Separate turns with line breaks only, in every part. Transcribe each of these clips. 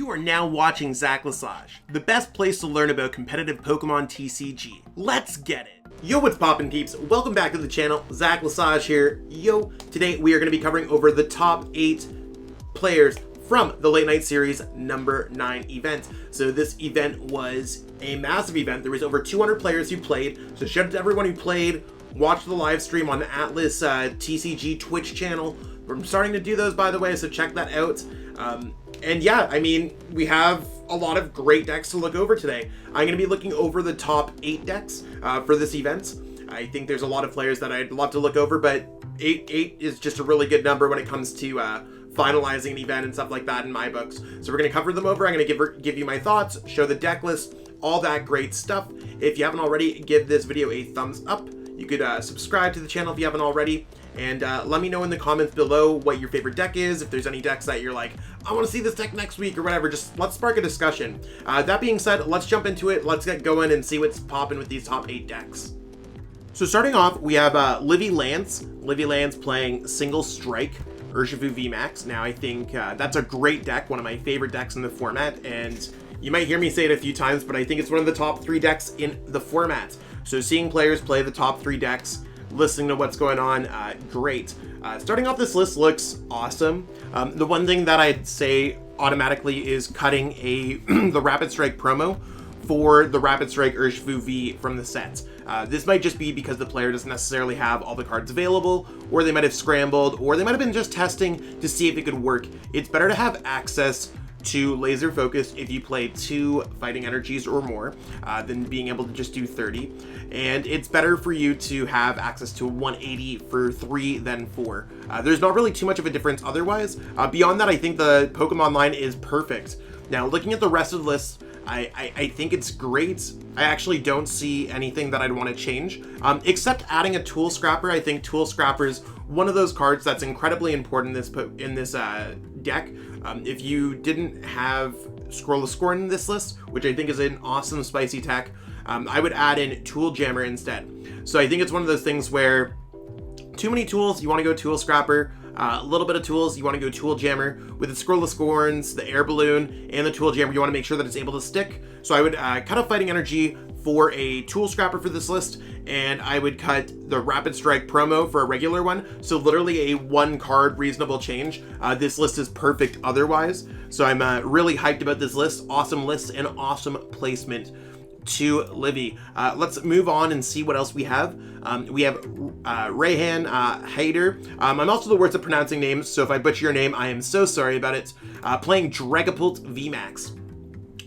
You are now watching Zach Lesage, the best place to learn about competitive Pokemon TCG. Let's get it! Yo, what's poppin' peeps? Welcome back to the channel. Zach Lesage here. Yo, today we are going to be covering over the top 8 players from the Late Night Series number 9 event. So this event was a massive event. There was over 200 players who played. So shout out to everyone who played. Watch the live stream on the Atlas TCG Twitch channel. We're starting to do those, by the way, so check that out. And yeah, I mean, we have a lot of great decks to look over today. I'm going to be looking over the top 8 decks for this event. I think there's a lot of players that I'd love to look over, but 8 is just a really good number when it comes to finalizing an event and stuff like that in my books. So we're going to cover them over. I'm going to give you my thoughts, show the deck list, all that great stuff. If you haven't already, give this video a thumbs up. You could subscribe to the channel if you haven't already. And let me know in the comments below what your favorite deck is. If there's any decks that you're like, I want to see this deck next week or whatever, just let's spark a discussion. That being said, let's jump into it. Let's get going and see what's popping with these top 8 decks. So starting off, we have Livy Lance. Livy Lance playing Single Strike Urshifu VMAX. Now I think that's a great deck, one of my favorite decks in the format. And you might hear me say it a few times, but I think it's one of the top 3 decks in the format. So seeing players play the top 3 decks, listening to what's going on, great. Starting off, this list looks awesome. The one thing that I'd say automatically is cutting the Rapid Strike promo for the Rapid Strike Urshifu V from the set. This might just be because the player doesn't necessarily have all the cards available, or they might have scrambled, or they might have been just testing to see if it could work. It's better to have access to laser focus if you play 2 fighting energies or more than being able to just do 30, and it's better for you to have access to 180 for 3 than 4. There's not really too much of a difference otherwise. Beyond that, I think the Pokemon line is perfect. Now looking at the rest of the list, I think it's great. I actually don't see anything that I'd want to change, except adding a Tool Scrapper. I think Tool Scrapper is one of those cards that's incredibly important in this deck. If you didn't have Scroll of Scorn in this list, which I think is an awesome spicy tech, I would add in Tool Jammer instead. So I think it's one of those things where too many tools, you want to go Tool Scrapper. A little bit of tools, you want to go Tool Jammer. With the Scroll of Scorns, the Air Balloon, and the Tool Jammer, you want to make sure that it's able to stick. So I would cut a Fighting Energy for a Tool Scrapper for this list, and I would cut the Rapid Strike promo for a regular one. So literally a 1 card reasonable change. This list is perfect otherwise. So I'm really hyped about this list. Awesome list and awesome placement to Livy. Let's move on and see what else we have. We have Rayhan Hader. I'm also the worst at pronouncing names, so if I butcher your name, I am so sorry about it. Playing Dragapult VMAX.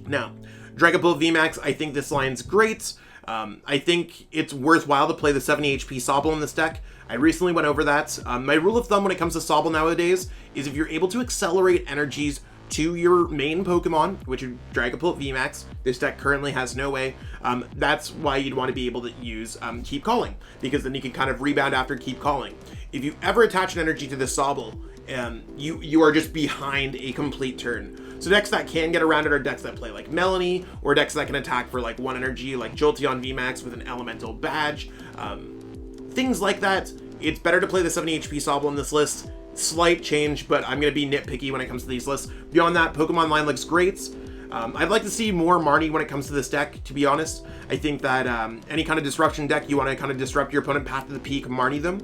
Now, Dragapult VMAX, I think this line's great. I think it's worthwhile to play the 70 HP Sobble in this deck. I recently went over that. My rule of thumb when it comes to Sobble nowadays is if you're able to accelerate energies to your main Pokemon, which is Dragapult VMAX, this deck currently has no way. That's why you'd want to be able to use Keep Calling, because then you can kind of rebound after Keep Calling. If you ever attach an energy to the Sobble, you are just behind a complete turn. So decks that can get around it are decks that play like Melanie, or decks that can attack for like 1 energy, like Jolteon VMAX with an Elemental Badge. Things like that. It's better to play the 70 HP Sobble in this list. Slight change, but I'm going to be nitpicky when it comes to these lists. Beyond that, Pokemon line looks great. I'd like to see more Marnie when it comes to this deck, to be honest. I think that any kind of disruption deck, you want to kind of disrupt your opponent path to the peak, Marnie them.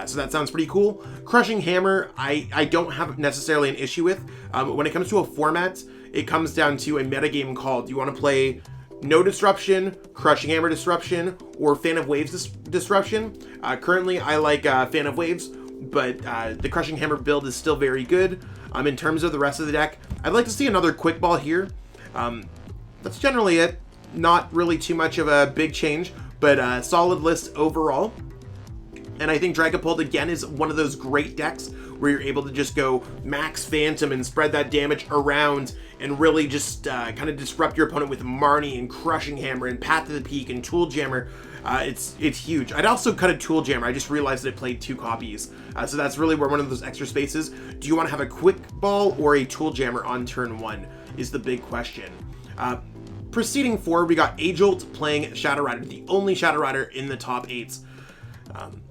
So that sounds pretty cool. Crushing Hammer, I don't have necessarily an issue with. When it comes to a format, it comes down to a metagame call. Do you want to play No Disruption, Crushing Hammer Disruption, or Fan of Waves Disruption? Currently, I like Fan of Waves, but the Crushing Hammer build is still very good. In terms of the rest of the deck, I'd like to see another Quick Ball here. That's generally it. Not really too much of a big change, but a solid list overall. And I think Dragapult, again, is one of those great decks where you're able to just go max Phantom and spread that damage around and really just kind of disrupt your opponent with Marnie and Crushing Hammer and Path to the Peak and Tool Jammer. It's huge. I'd also cut a Tool Jammer. I just realized that it played 2 copies. So that's really where one of those extra spaces. Do you want to have a Quick Ball or a Tool Jammer on turn 1 is the big question. Proceeding forward, we got Ajolt playing Shadow Rider, the only Shadow Rider in the top 8s.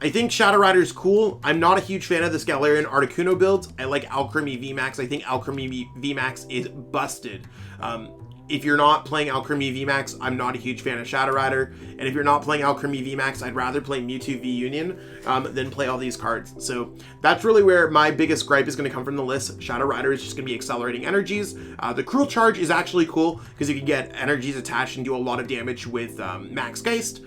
I think Shadow Rider is cool. I'm not a huge fan of this Galarian Articuno build. I like Alchemy VMAX. I think Alchemy VMAX is busted. If you're not playing Alchemy VMAX, I'm not a huge fan of Shadow Rider. And if you're not playing Alchemy VMAX, I'd rather play Mewtwo V Union than play all these cards. So that's really where my biggest gripe is going to come from the list. Shadow Rider is just going to be accelerating energies. The Cruel Charge is actually cool because you can get energies attached and do a lot of damage with Max Geist.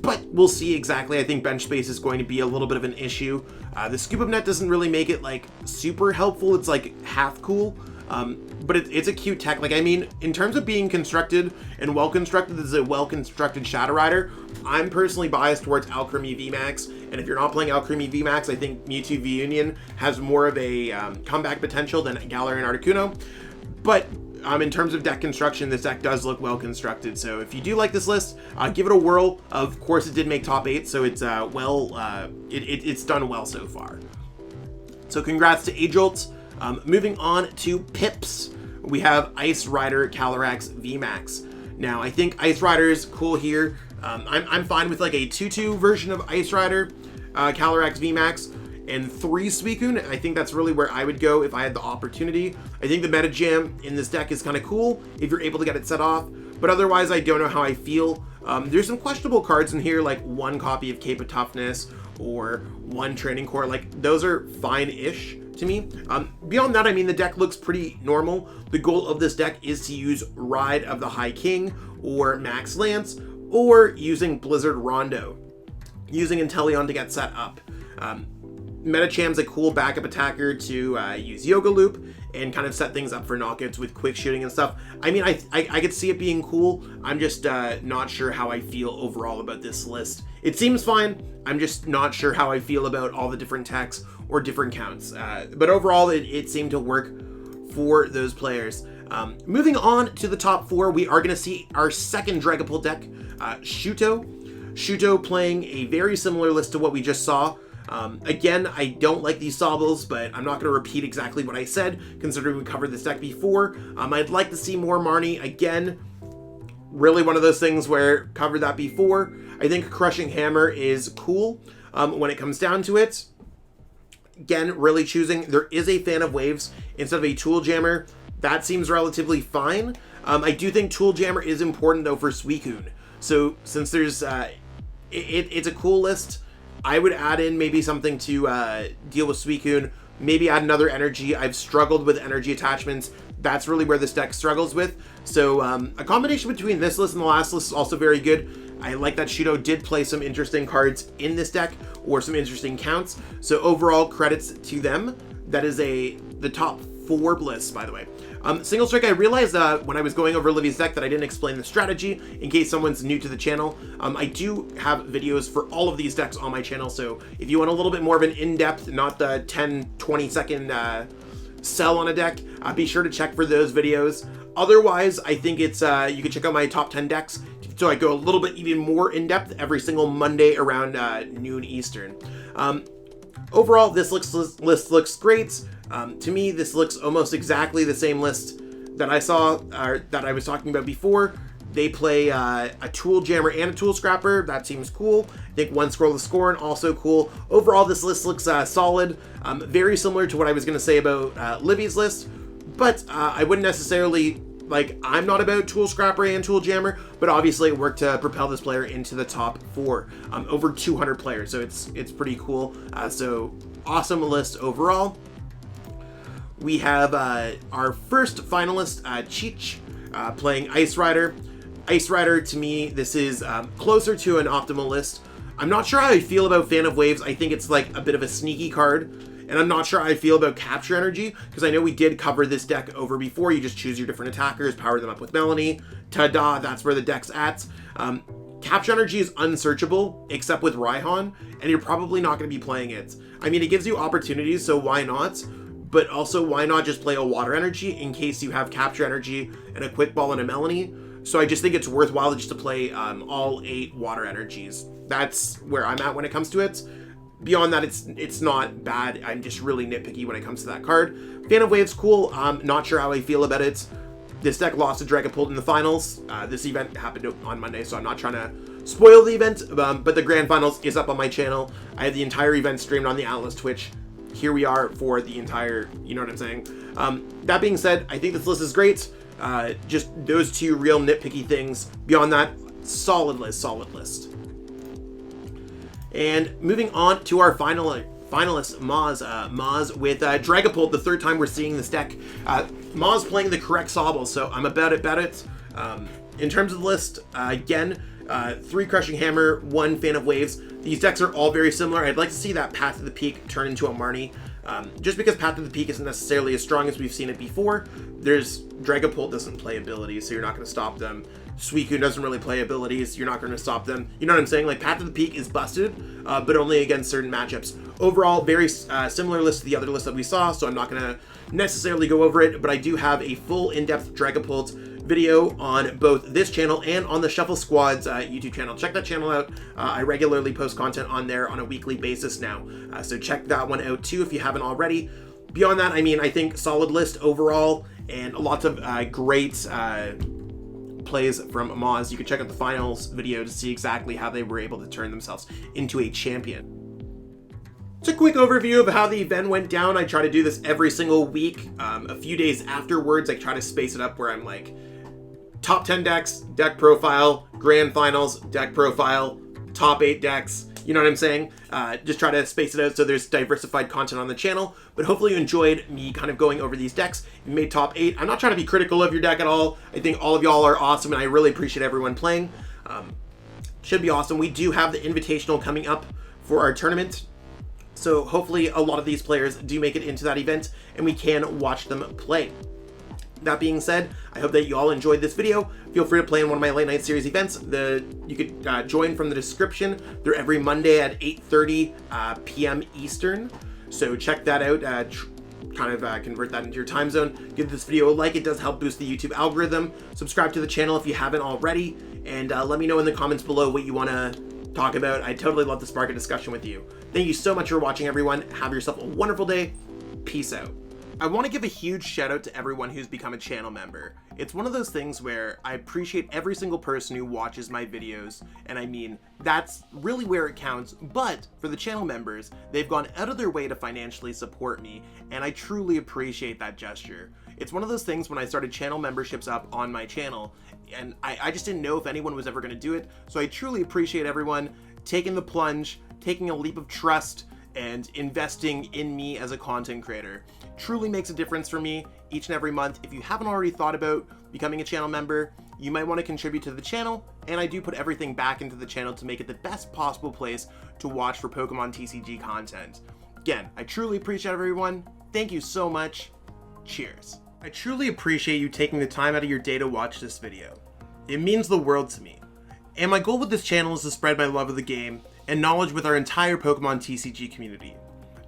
But we'll see exactly. I think bench space is going to be a little bit of an issue. The Scoop Up Net doesn't really make it like super helpful. It's like half cool. But it's a cute tech. Like, I mean, in terms of being constructed and well-constructed, this is a well-constructed Shadow Rider. I'm personally biased towards Alchemy VMAX, and if you're not playing Alchemy VMAX, I think Mewtwo V Union has more of a comeback potential than Galarian Articuno. But in terms of deck construction, this deck does look well-constructed. So if you do like this list, give it a whirl. Of course, it did make top 8, so it's it's done well so far. So congrats to Age-Jolt. Moving on to Pips, we have Ice Rider Calyrex VMAX. Now, I think Ice Rider is cool here. I'm fine with like a 2-2 version of Ice Rider Calyrex VMAX and 3 Suicune. I think that's really where I would go if I had the opportunity. I think the meta jam in this deck is kind of cool if you're able to get it set off, but otherwise I don't know how I feel. There's some questionable cards in here, like 1 copy of Cape of Toughness or 1 Training Core. Like, those are fine-ish to me. Beyond that, I mean, the deck looks pretty normal. The goal of this deck is to use Ride of the High King or Max Lance, or using Blizzard Rondo, using Inteleon to get set up. Metacham's a cool backup attacker to use Yoga Loop and kind of set things up for knockouts with quick shooting and stuff. I mean, I could see it being cool. I'm just not sure how I feel overall about this list. It seems fine. I'm just not sure how I feel about all the different techs or different counts. But overall, it seemed to work for those players. Moving on to the top 4, we are going to see our second Dragapult deck, Shuto. Shuto playing a very similar list to what we just saw. Again, I don't like these Sobbles, but I'm not going to repeat exactly what I said, considering we covered this deck before. I'd like to see more Marnie. Again, really one of those things where covered that before. I think Crushing Hammer is cool when it comes down to it. Again, really choosing. There is a Fan of Waves instead of a Tool Jammer. That seems relatively fine. I do think Tool Jammer is important, though, for Suicune. So since there's... it's a cool list. I would add in maybe something to deal with Suicune. Maybe add another energy. I've struggled with energy attachments. That's really where this deck struggles with. So a combination between this list and the last list is also very good. I like that Shuto did play some interesting cards in this deck, or some interesting counts. So overall, credits to them. That is the top 4 lists, by the way. Single Strike, I realized when I was going over Livy's deck that I didn't explain the strategy in case someone's new to the channel. I do have videos for all of these decks on my channel, so if you want a little bit more of an in-depth, not the 10-20 second sell on a deck, be sure to check for those videos. Otherwise, I think it's you can check out my top 10 decks, so I go a little bit even more in-depth every single Monday around noon Eastern. Overall, this list looks great. To me, this looks almost exactly the same list that I saw, or that I was talking about before. They play a Tool Jammer and a Tool Scrapper. That seems cool. I think 1 Scroll of Scorn, also cool. Overall, this list looks solid. Very similar to what I was going to say about Livy's list, but I wouldn't necessarily... Like, I'm not about Tool Scrapper and Tool Jammer, but obviously it worked to propel this player into the top 4. Over 200 players, so it's pretty cool. So awesome list overall. We have our first finalist, Cheech, playing Ice Rider. Ice Rider, to me, this is closer to an optimal list. I'm not sure how I feel about Fan of Waves. I think it's like a bit of a sneaky card. And I'm not sure how I feel about Capture Energy, because I know we did cover this deck over before. You just choose your different attackers, power them up with Melanie. Ta-da, that's where the deck's at. Capture Energy is unsearchable, except with Raihan, and you're probably not going to be playing it. I mean, it gives you opportunities, so why not? But also, why not just play a Water Energy in case you have Capture Energy and a Quick Ball and a Melanie? So I just think it's worthwhile just to play all 8 Water Energies. That's where I'm at when it comes to it. Beyond that, it's not bad. I'm just really nitpicky when it comes to that card. Fan of Waves, cool. I'm not sure how I feel about it. This deck lost to Dragapult in the finals. This event happened on Monday, so I'm not trying to spoil the event, but the grand finals is up on my channel. I have the entire event streamed on the Atlas Twitch. Here we are for the entire, you know what I'm saying? That being said, I think this list is great. Just those two real nitpicky things. Beyond that, solid list. And moving on to our finalist, Maz. Maz with Dragapult, the third time we're seeing this deck. Maz playing the correct Sobble, so I'm about it. In terms of the list, again, 3 Crushing Hammer, 1 Fan of Waves. These decks are all very similar. I'd like to see that Path to the Peak turn into a Marnie. Just because Path to the Peak isn't necessarily as strong as we've seen it before, Dragapult doesn't play abilities, so you're not going to stop them. Suicune doesn't really play abilities, you're not going to stop them. You know what I'm saying? Like, Path to the Peak is busted, but only against certain matchups. Overall, very similar list to the other list that we saw, so I'm not going to necessarily go over it, but I do have a full in-depth Dragapult video on both this channel and on the Shuffle Squad's YouTube channel. Check that channel out. I regularly post content on there on a weekly basis now, so check that one out too if you haven't already. Beyond that, I mean, I think solid list overall, and lots of great plays from Maz. You can check out the finals video to see exactly how they were able to turn themselves into a champion. It's a quick overview of how the event went down. I try to do this every single week. A few days afterwards, I try to space it up where I'm like, top 10 decks, deck profile, grand finals, deck profile, top 8 decks, you know what I'm saying? Just try to space it out so there's diversified content on the channel, but hopefully you enjoyed me kind of going over these decks. You made top 8. I'm not trying to be critical of your deck at all. I think all of y'all are awesome, and I really appreciate everyone playing. Should be awesome. We do have the Invitational coming up for our tournament, so hopefully a lot of these players do make it into that event, and we can watch them play. That being said, I hope that you all enjoyed this video. Feel free to play in one of my late night series events. You could join from the description. They're every Monday at 8:30 p.m. Eastern. So check that out. Convert that into your time zone. Give this video a like. It does help boost the YouTube algorithm. Subscribe to the channel if you haven't already. And let me know in the comments below what you want to talk about. I'd totally love to spark a discussion with you. Thank you so much for watching, everyone. Have yourself a wonderful day. Peace out. I want to give a huge shout out to everyone who's become a channel member. It's one of those things where I appreciate every single person who watches my videos, and I mean, that's really where it counts, but for the channel members, they've gone out of their way to financially support me, and I truly appreciate that gesture. It's one of those things when I started channel memberships up on my channel, and I just didn't know if anyone was ever going to do it, so I truly appreciate everyone taking the plunge, taking a leap of trust, and investing in me as a content creator. Truly makes a difference for me each and every month. If you haven't already thought about becoming a channel member, you might want to contribute to the channel, and I do put everything back into the channel to make it the best possible place to watch for Pokemon TCG content. Again, I truly appreciate everyone. Thank you so much. Cheers. I truly appreciate you taking the time out of your day to watch this video. It means the world to me. And my goal with this channel is to spread my love of the game and knowledge with our entire Pokemon TCG community.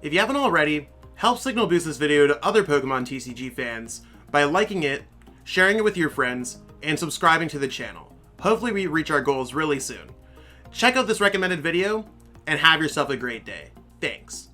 If you haven't already, help signal boost this video to other Pokemon TCG fans by liking it, sharing it with your friends, and subscribing to the channel. Hopefully we reach our goals really soon. Check out this recommended video, and have yourself a great day. Thanks.